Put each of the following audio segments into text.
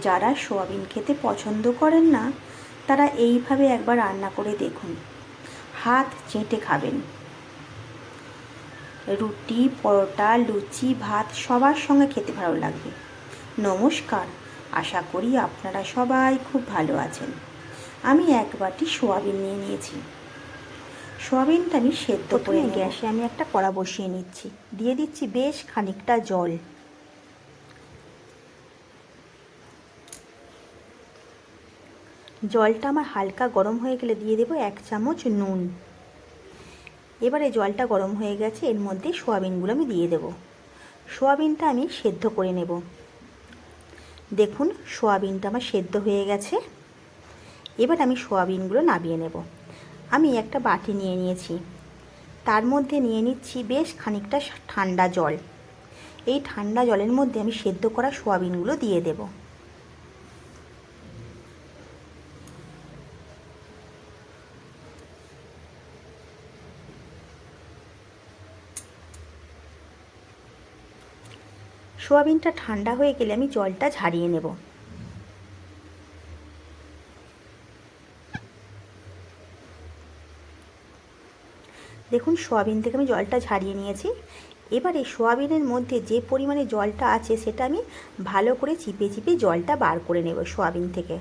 যারা সোয়াবিন খেতে পছন্দ করেন না তারা এইভাবে একবার রান্না করে দেখুন, হাত চেটে খাবেন। রুটি, পরোটা, লুচি, ভাত সবার সঙ্গে খেতে ভালো লাগবে। নমস্কার, আশা করি আপনারা সবাই খুব ভালো আছেন। আমি এক বাটি সোয়াবিন নিয়ে নিয়েছি। সোয়াবিনটা আমি সেদ্ধ করে গ্যাসে আমি একটা কড়া বসিয়ে নিচ্ছি, দিয়ে দিচ্ছি বেশ খানিকটা জল। জলটা আমার হালকা গরম হয়ে গেলে দিয়ে দেবো 1 চামচ নুন। এবারে জলটা গরম হয়ে গেছে, এর মধ্যে সোয়াবিনগুলো আমি দিয়ে দেব। সোয়াবিনটা আমি সেদ্ধ করে নেব। দেখুন সোয়াবিনটা আমার সেদ্ধ হয়ে গেছে। এবার আমি সোয়াবিনগুলো নামিয়ে নেব। আমি একটা বাটি নিয়ে নিয়েছি, তার মধ্যে নিয়ে নিচ্ছি বেশ খানিকটা ঠান্ডা জল। এই ঠান্ডা জলের মধ্যে আমি সেদ্ধ করা সোয়াবিনগুলো দিয়ে দেব। সোয়াবিনটা ঠান্ডা হয়ে গেলে আমি জলটা ঝারিয়ে নেব। দেখুন সোয়াবিন থেকে আমি জলটা ঝারিয়ে নিয়েছি। এবারে সোয়াবিনের মধ্যে যে পরিমাণে জলটা আছে সেটা আমি ভালো করে চিপে চিপে জলটা বার করে নেব সোয়াবিন থেকে।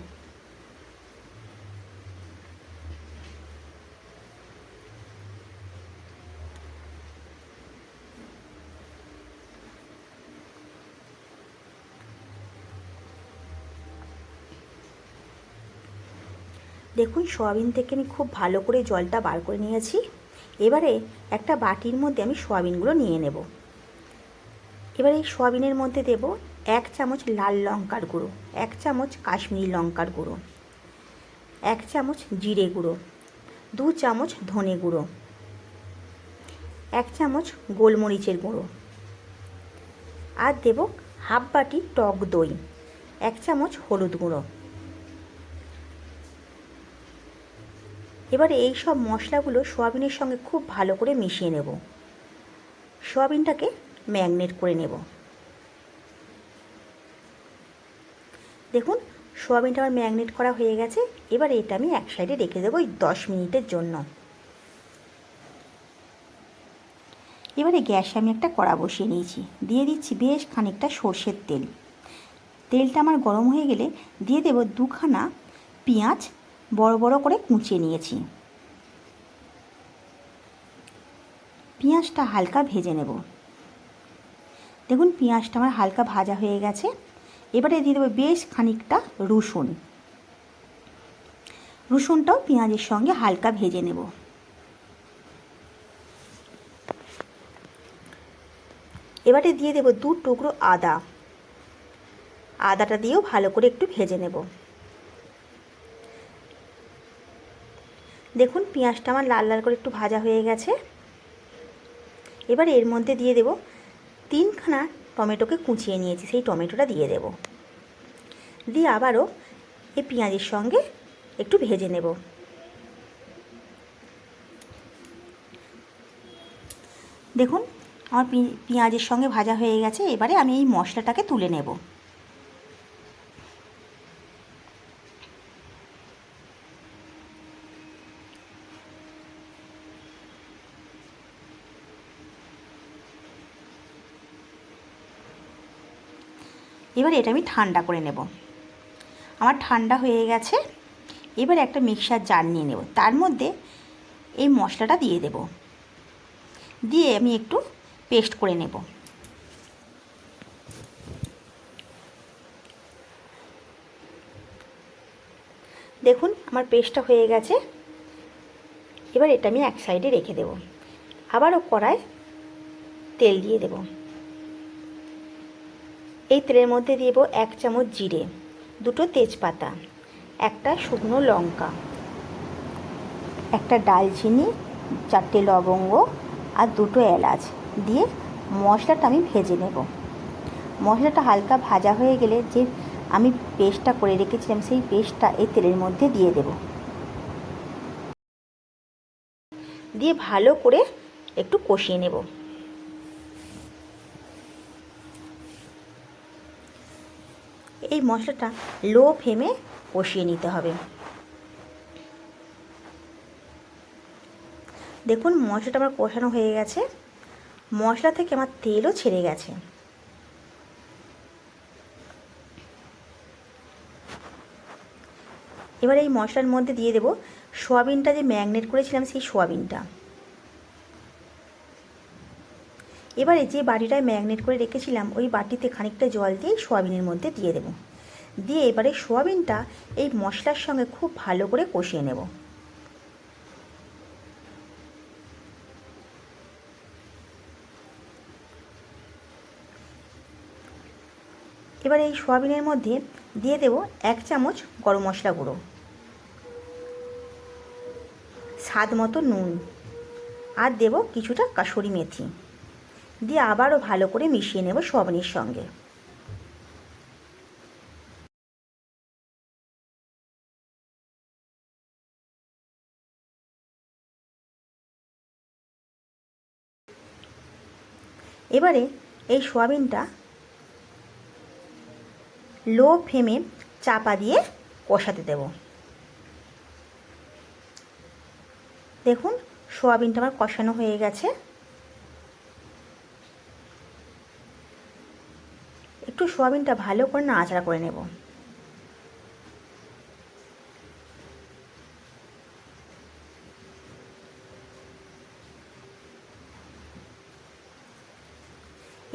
দেখুন সোয়াবিন থেকে আমি খুব ভালো করে জলটা বার করে নিয়েছি। এবারে একটা বাটির মধ্যে আমি সোয়াবিনগুলো নিয়ে নেব। এবারে এই সোয়াবিনের মধ্যে দেব 1 চামচ লাল লঙ্কার গুঁড়ো, 1 চামচ কাশ্মীরি লঙ্কার গুঁড়ো, 1 চামচ জিরে গুঁড়ো, 2 চামচ ধনে গুঁড়ো, 1 চামচ গোলমরিচের গুঁড়ো, আর দেব হাফ বাটি টক দই, 1 চামচ হলুদ গুঁড়ো। এবারে এই সব মশলাগুলো সোয়াবিনের সঙ্গে খুব ভালো করে মিশিয়ে নেব। সোয়াবিনটাকে ম্যাগনেট করে নেব। দেখুন সোয়াবিনটা আমার ম্যাগনেট করা হয়ে গেছে। এবার এটা আমি এক সাইডে রেখে দেবো 10 মিনিটের জন্য। এবারে গ্যাসে আমি একটা কড়া বসিয়ে নিয়েছি, দিয়ে দিচ্ছি বেশ খানিকটা সর্ষের তেল। তেলটা আমার গরম হয়ে গেলে দিয়ে দেব 2খানা পেঁয়াজ বড় বড় করে কুচিয়ে নিয়েছি। পেঁয়াজটা হালকা ভেজে নেব। দেখুন পেঁয়াজটা আমার হালকা ভাজা হয়ে গেছে। এবারে দিয়ে দেবো বেশ খানিকটা রসুন। রসুনটাও পেঁয়াজের সঙ্গে হালকা ভেজে নেব। এবারে দিয়ে দেব 2 টুকরো আদা। আদাটা দিয়েও ভালো করে একটু ভেজে নেব। দেখুন পেঁয়াজটা আমার লাল লাল করে একটু ভাজা হয়ে গেছে। এবার এর মধ্যে দিয়ে দেব 3খানা টমেটোকে কুচিয়ে নিয়েছি, সেই টমেটোটা দিয়ে দেব। দিয়ে আবারও এই পেঁয়াজের সঙ্গে একটু ভেজে নেব। দেখুন আমার পেঁয়াজের সঙ্গে ভাজা হয়ে গেছে। এবারে আমি এই মশলাটাকে তুলে নেব। এবার এটা আমি ঠান্ডা করে নেব। আমার ঠান্ডা হয়ে গেছে। এবার একটা মিক্সার জার নিয়ে নেব, তার মধ্যে এই মশলাটা দিয়ে দেব, দিয়ে আমি একটু পেস্ট করে নেব। দেখুন আমার পেস্টটা হয়ে গেছে। এবার এটা আমি এক সাইডে রেখে দেব। আবারও কড়ায় তেল দিয়ে দেব। এই তেলের মধ্যে দিয়ে দেব 1 চামচ জিরে, 2টো তেজপাতা, একটা শুকনো লঙ্কা, একটা ডালচিনি, 4টে লবঙ্গ আর 2টো এলাচ দিয়ে মশলাটা আমি ভেজে নেব। মশলাটা হালকা ভাজা হয়ে গেলে যে আমি পেস্টটা করে রেখেছিলাম সেই পেস্টটা এই তেলের মধ্যে দিয়ে দেব। দিয়ে ভালো করে একটু কষিয়ে নেব। এই মশলাটা লো ফ্লেমে কষিয়ে নিতে হবে। দেখুন মশলাটা আমার কষানো হয়ে গেছে, মশলা থেকে আমার তেলও ছেড়ে গেছে। এবার এই মশলার মধ্যে দিয়ে দেব সোয়াবিনটা যে ম্যারিনেট করেছিলাম সেই সোয়াবিনটা। এবারে যে বাটিটায় ম্যারিনেট করে রেখেছিলাম ওই বাটিতে খানিকটা জল দিয়ে সোয়াবিনের মধ্যে দিয়ে দেব। দিয়ে এবারে সোয়াবিনটা এই মশলার সঙ্গে খুব ভালো করে কষিয়ে নেব। এবার এই সোয়াবিনের মধ্যে দিয়ে দেব 1 চামচ গরম মশলা গুঁড়ো, স্বাদ মতো নুন, আর দেব কিছুটা কাসুরি মেথি, দিয়ে আবারও ভালো করে মিশিয়ে নেব সোয়াবিনের সঙ্গে। এবারে এই সোয়াবিনটা লো ফ্লেমে চাপা দিয়ে কষাতে দেব। দেখুন সোয়াবিনটা আমার কষানো হয়ে গেছে। একটু সোয়াবিনটা ভালো করে নাড়াচাড়া করে নেব।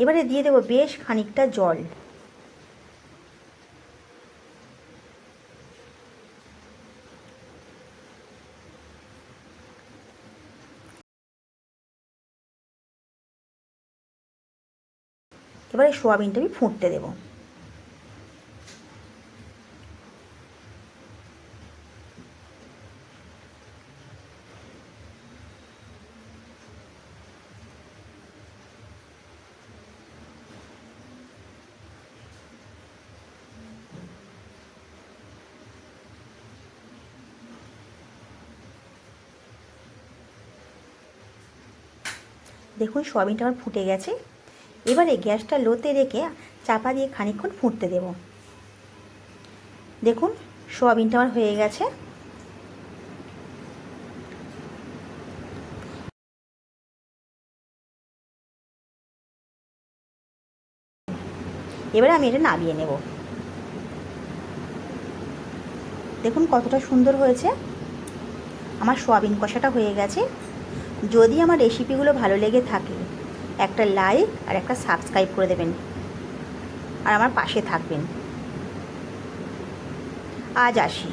এবারে দিয়ে দেব বেশ খানিকটা জল। এবারে সোয়াবিনটা আমি ফুটতে দেব। দেখুন সোয়াবিনটা আমার ফুটে গেছে। এবারে গ্যাসটা লোতে রেখে চাপা দিয়ে খানিকক্ষণ ফুটতে দেব। দেখুন সোয়াবিনটা আমার হয়ে গেছে। এবারে আমি এটা নামিয়ে নেব। দেখুন কতটা সুন্দর হয়েছে। আমার সোয়াবিন কষাটা হয়ে গেছে। যদি আমার রেসিপিগুলো ভালো লেগে থাকে একটা লাইক আর একটা সাবস্ক্রাইব করে দেবেন, আর আমার পাশে থাকবেন। আজ আসি।